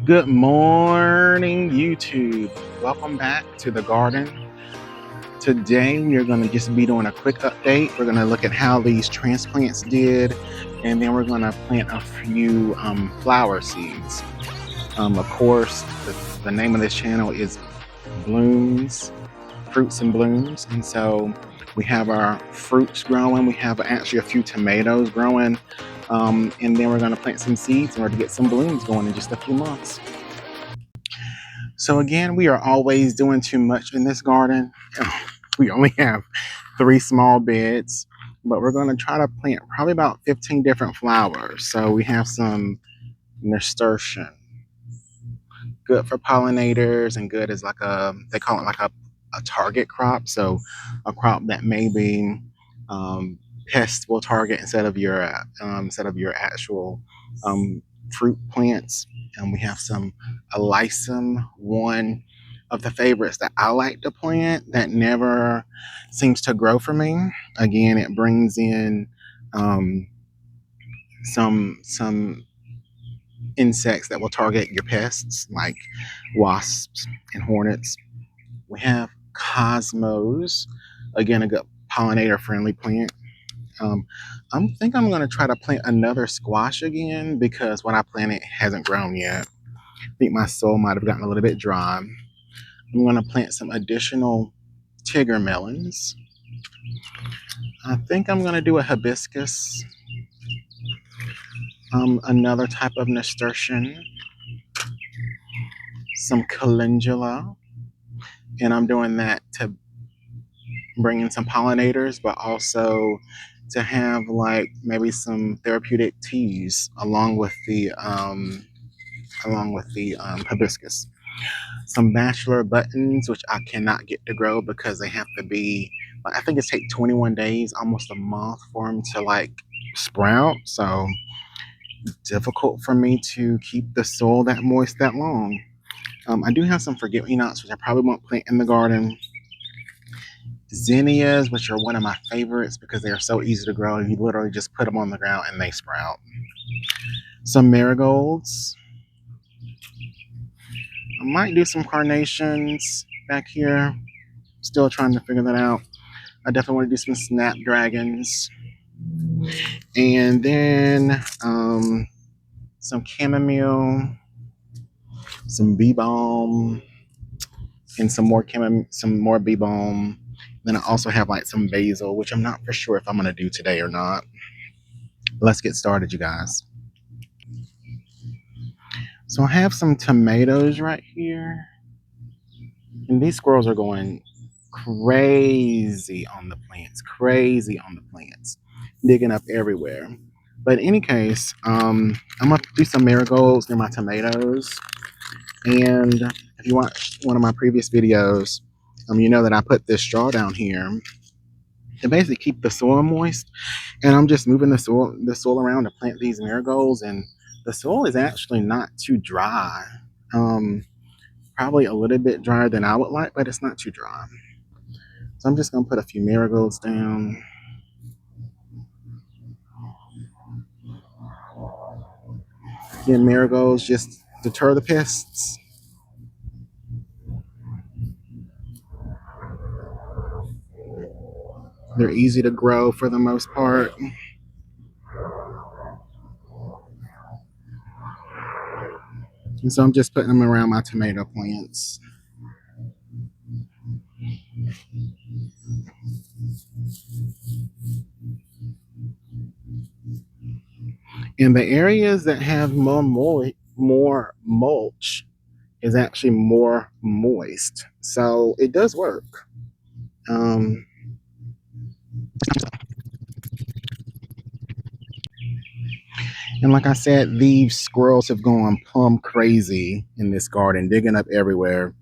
Good morning, YouTube. Welcome back to the garden. Today we are going to just be doing a quick update. We're going to look at how these transplants did, and then we're going to plant a few flower seeds. Of course, the name of this channel is Blooms, Fruits and Blooms, and so we have our fruits growing. We have actually a few tomatoes growing, and then we're going to plant some seeds in order to get some blooms going in just a few months. So again, we are always doing too much in this garden. We only have 3 small beds, but we're going to try to plant probably about 15 different flowers. So we have some nasturtium, good for pollinators and good as like they call it like a target crop. So a crop that maybe pests will target instead of your actual fruit plants. And we have some Alyssum, one of the favorites that I like to plant that never seems to grow for me. Again, it brings in some insects that will target your pests like wasps and hornets. We have Cosmos, again, a good pollinator friendly plant. I think I'm going to try to plant another squash again because what I planted hasn't grown yet. I think my soil might have gotten a little bit dry. I'm going to plant some additional Tigger melons. I think I'm going to do a hibiscus, another type of nasturtium, some calendula, and I'm doing that to bring in some pollinators, but also to have like maybe some therapeutic teas along with the hibiscus. Some bachelor buttons, which I cannot get to grow because they have to be, I think it takes 21 days, almost a month for them to like sprout. So difficult for me to keep the soil that moist that long. I do have some forget-me-nots, which I probably won't plant in the garden. Zinnias, which are one of my favorites because they are so easy to grow. You literally just put them on the ground and they sprout. Some marigolds. I might do some carnations back here. Still trying to figure that out. I definitely want to do some snapdragons. And then some chamomile, some bee balm, and some more bee balm. Then I also have like some basil, which I'm not for sure if I'm going to do today or not. Let's get started, you guys. So I have some tomatoes right here. And these squirrels are going crazy on the plants, digging up everywhere. But in any case, I'm going to do some marigolds near my tomatoes. And if you watched one of my previous videos, you know that I put this straw down here to basically keep the soil moist. And I'm just moving the soil around to plant these marigolds, and the soil is actually not too dry. Probably a little bit drier than I would like, but it's not too dry. So I'm just going to put a few marigolds down. Again, marigolds just deter the pests. They're easy to grow for the most part. And so I'm just putting them around my tomato plants. And the areas that have more mulch is actually more moist. So it does work. And like I said, these squirrels have gone plumb crazy in this garden, digging up everywhere,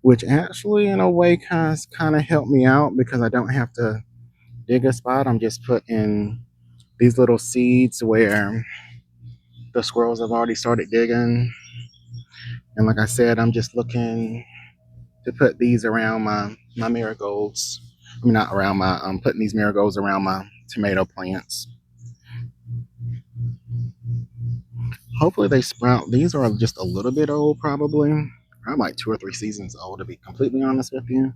which actually in a way kind of helped me out because I don't have to dig a spot. I'm just putting these little seeds where the squirrels have already started digging. And like I said, I'm just looking to put these around my marigolds. I mean, not around my, I'm putting these marigolds around my tomato plants. hopefully they sprout. These are just a little bit old, probably. I'm like 2 or 3 seasons old, to be completely honest with you.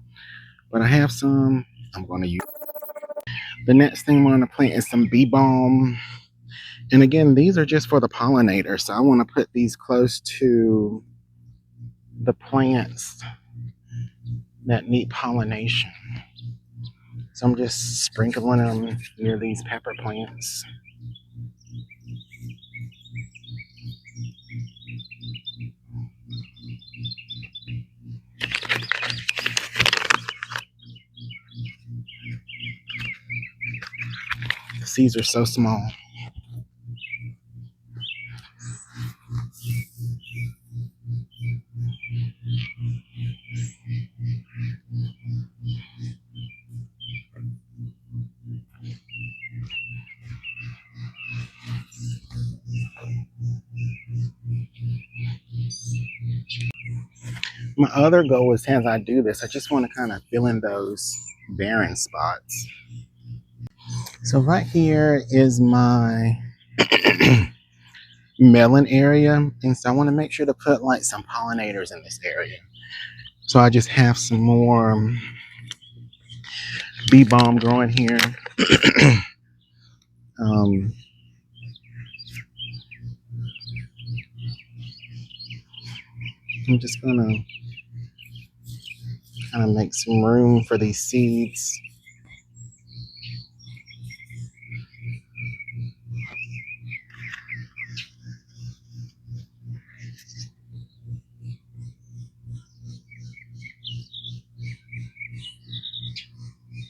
But I have some I'm going to use. The next thing I'm going to plant is some bee balm. And again, these are just for the pollinators. So I want to put these close to the plants that need pollination. So I'm just sprinkling them near these pepper plants. The seeds are so small. My other goal is, as I do this, I just want to kind of fill in those barren spots. So right here is my melon area, and so I want to make sure to put like some pollinators in this area. So I just have some more bee balm growing here. I'm just gonna kind of make some room for these seeds.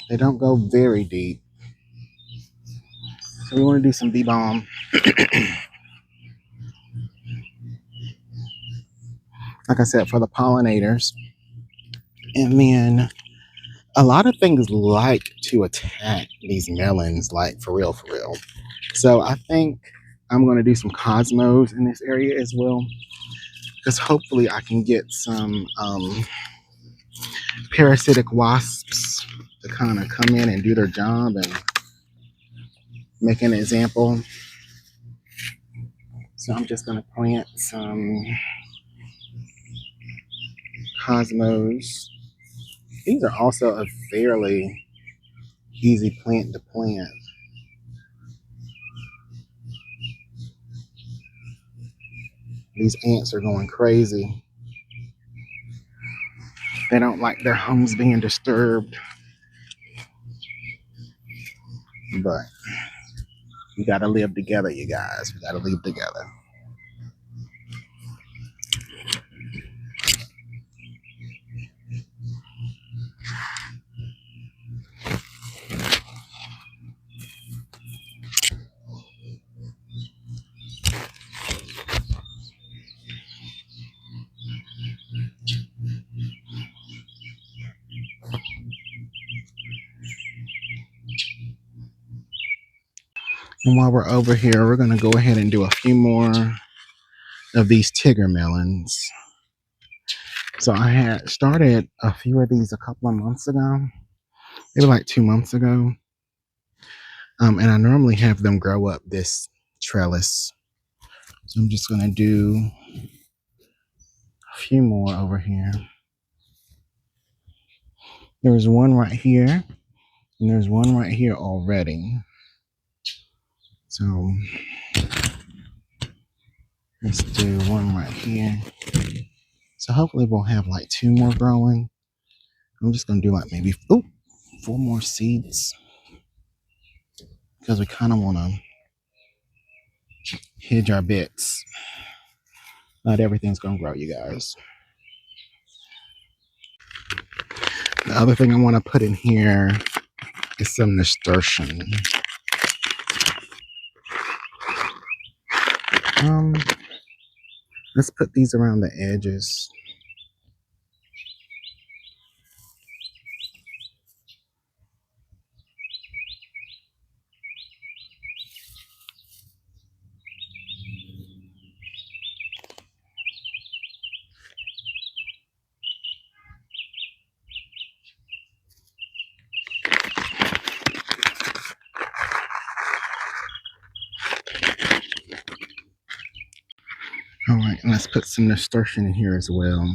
They don't go very deep. So we want to do some bee balm. Like I said, for the pollinators. And then a lot of things like to attack these melons, like for real, for real. So I think I'm going to do some cosmos in this area as well, because hopefully I can get some parasitic wasps to kind of come in and do their job and make an example. So I'm just going to plant some cosmos. These are also a fairly easy plant to plant. These ants are going crazy. They don't like their homes being disturbed. But we gotta live together, you guys. We gotta live together. And while we're over here, we're gonna go ahead and do a few more of these Tigger melons. So I had started a few of these a couple of months ago, maybe like 2 months ago. And I normally have them grow up this trellis. So I'm just gonna do a few more over here. There's one right here, and there's one right here already. So let's do one right here. So hopefully we'll have like 2 more growing. I'm just gonna do like maybe 4 more seeds, because we kind of want to hedge our bets. Not everything's gonna grow, you guys. The other thing I want to put in here is some nasturtium. Let's put these around the edges. And let's put some nasturtium in here as well.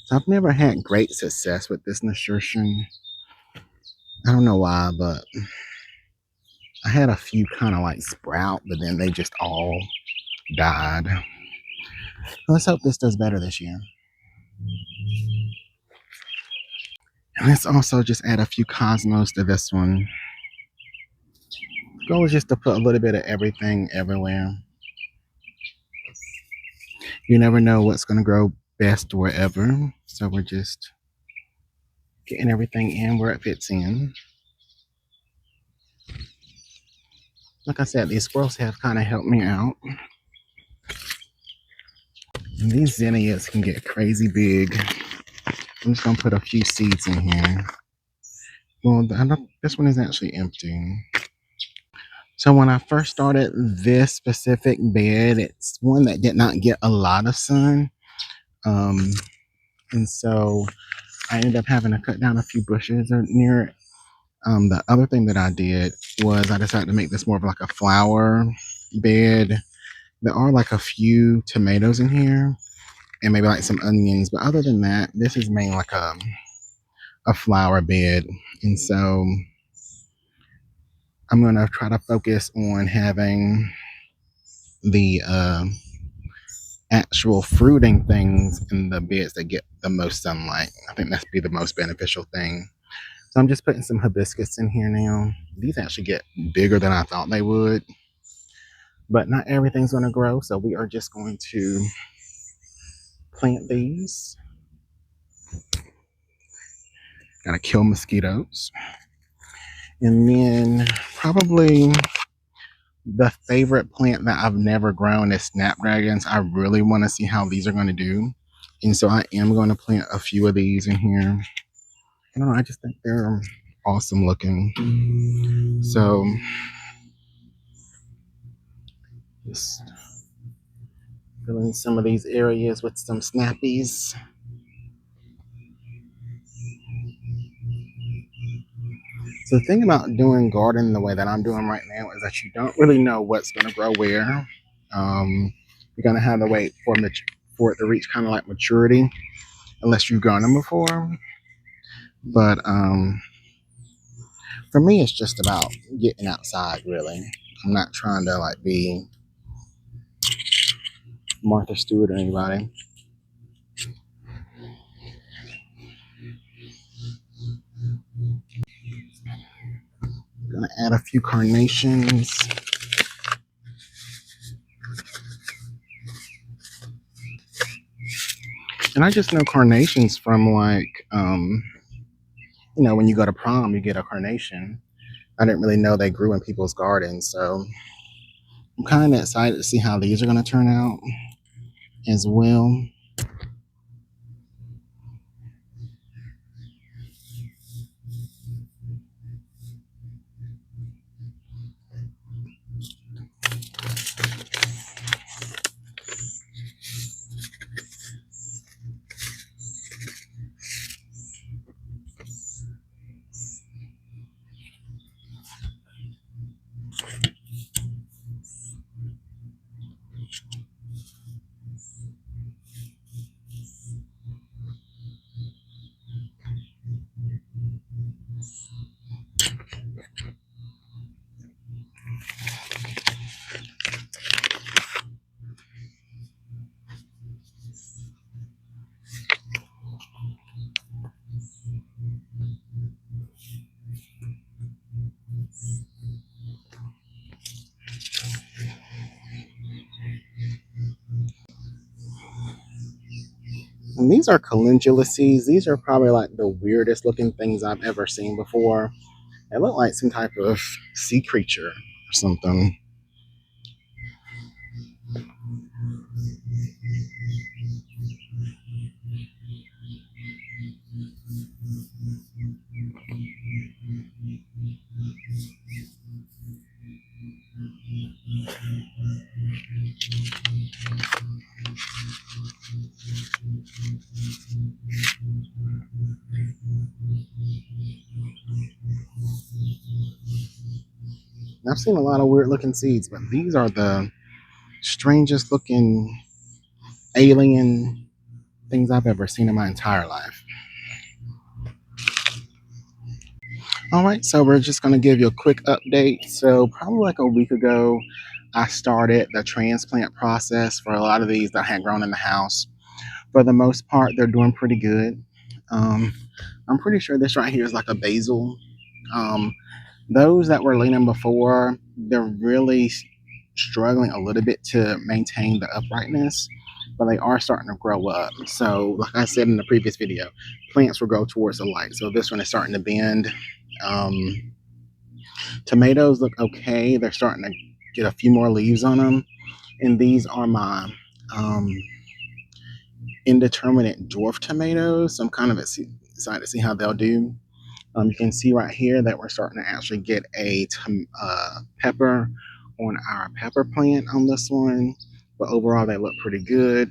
So I've never had great success with this nasturtium. I don't know why, but I had a few kind of like sprout, but then they just all died. Let's hope this does better this year. And let's also just add a few cosmos to this one. The goal is just to put a little bit of everything everywhere. You never know what's going to grow best wherever. So we're just getting everything in where it fits in. Like I said, these squirrels have kind of helped me out. And these zinnias can get crazy big. I'm just going to put a few seeds in here. Well, this one is actually empty. So when I first started this specific bed, it's one that did not get a lot of sun. And so I ended up having to cut down a few bushes near it. The other thing that I did was I decided to make this more of like a flower bed. There are like a few tomatoes in here and maybe like some onions, but other than that, this is mainly like a flower bed. And so I'm gonna try to focus on having the actual fruiting things in the beds that get the most sunlight. I think that's be the most beneficial thing. So I'm just putting some hibiscus in here now. These actually get bigger than I thought they would, but not everything's going to grow. So we are just going to plant these. Got to kill mosquitoes. And then probably the favorite plant that I've never grown is snapdragons. I really want to see how these are going to do. And so I am going to plant a few of these in here. I don't know, I just think they're awesome looking. So just filling some of these areas with some snappies. So the thing about doing gardening the way that I'm doing right now is that you don't really know what's going to grow where. You're going to have to wait for it to reach kind of like maturity, unless you've grown them before. But for me, it's just about getting outside, really. I'm not trying to like be Martha Stewart or anybody. Gonna add a few carnations. And I just know carnations from like, when you go to prom, you get a carnation. I didn't really know they grew in people's gardens. So I'm kind of excited to see how these are going to turn out as well. And these are calendula seeds. These are probably like the weirdest looking things I've ever seen before. They look like some type of sea creature or something. I've seen a lot of weird looking seeds, but these are the strangest looking alien things I've ever seen in my entire life. All right, so we're just going to give you a quick update. So probably like a week ago, I started the transplant process for a lot of these that had grown in the house. For the most part, they're doing pretty good. I'm pretty sure this right here is like a basil. Those that were leaning before, they're really struggling a little bit to maintain the uprightness, but they are starting to grow up. So, like I said in the previous video, plants will grow towards the light. So this one is starting to bend. Tomatoes look okay. They're starting to get a few more leaves on them. And these are my indeterminate dwarf tomatoes. So I'm kind of excited to see how they'll do. You can see right here that we're starting to actually get a pepper on our pepper plant on this one. But overall, they look pretty good.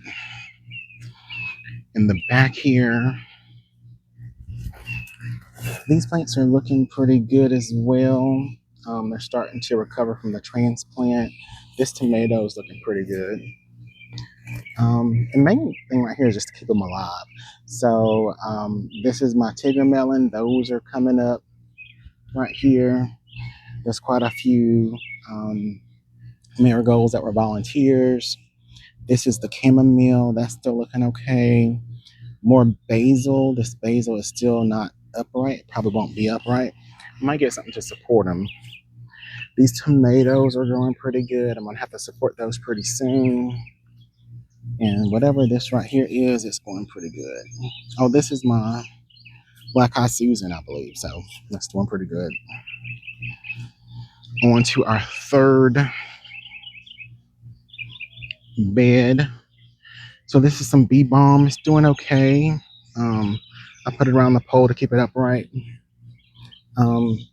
In the back here, these plants are looking pretty good as well. They're starting to recover from the transplant. This tomato is looking pretty good. The main thing right here is just to keep them alive. So this is my Tigger melon. Those are coming up right here. There's quite a few marigolds that were volunteers. This is the chamomile. That's still looking okay. More basil. This basil is still not upright. Probably won't be upright. I might get something to support them. These tomatoes are growing pretty good. I'm going to have to support those pretty soon. And whatever this right here is, it's going pretty good. Oh, this is my Black Eye Susan, I believe. So that's doing pretty good. On to our third bed. So this is some bee balm. It's doing okay. I put it around the pole to keep it upright.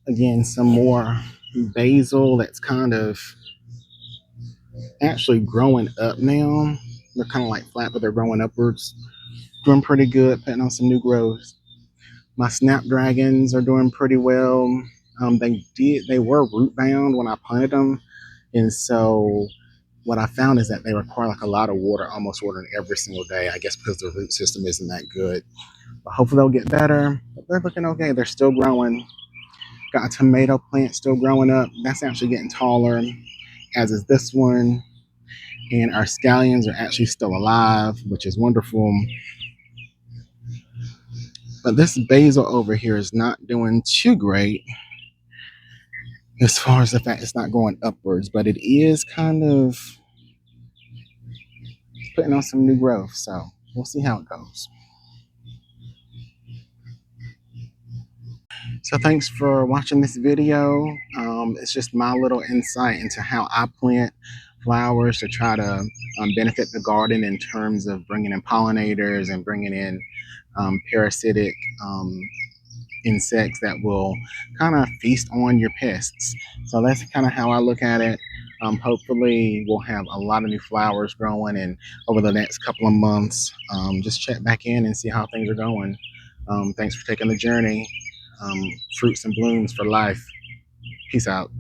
Again, some more basil that's kind of actually growing up now. They're kind of like flat, but they're growing upwards. Doing pretty good, putting on some new growth. My snapdragons are doing pretty well. They were root bound when I planted them, and so what I found is that they require like a lot of water, almost watering every single day. I guess because the root system isn't that good. But hopefully they'll get better. But they're looking okay. They're still growing. Got a tomato plant still growing up. That's actually getting taller, as is this one. And our scallions are actually still alive, which is wonderful. But this basil over here is not doing too great as far as the fact it's not going upwards, but it is kind of putting on some new growth. So we'll see how it goes. So thanks for watching this video. It's just my little insight into how I plant flowers to try to benefit the garden in terms of bringing in pollinators and bringing in parasitic insects that will kind of feast on your pests. So that's kind of how I look at it. Hopefully we'll have a lot of new flowers growing, and over the next couple of months, just check back in and see how things are going. Thanks for taking the journey. Fruits and blooms for life. Peace out.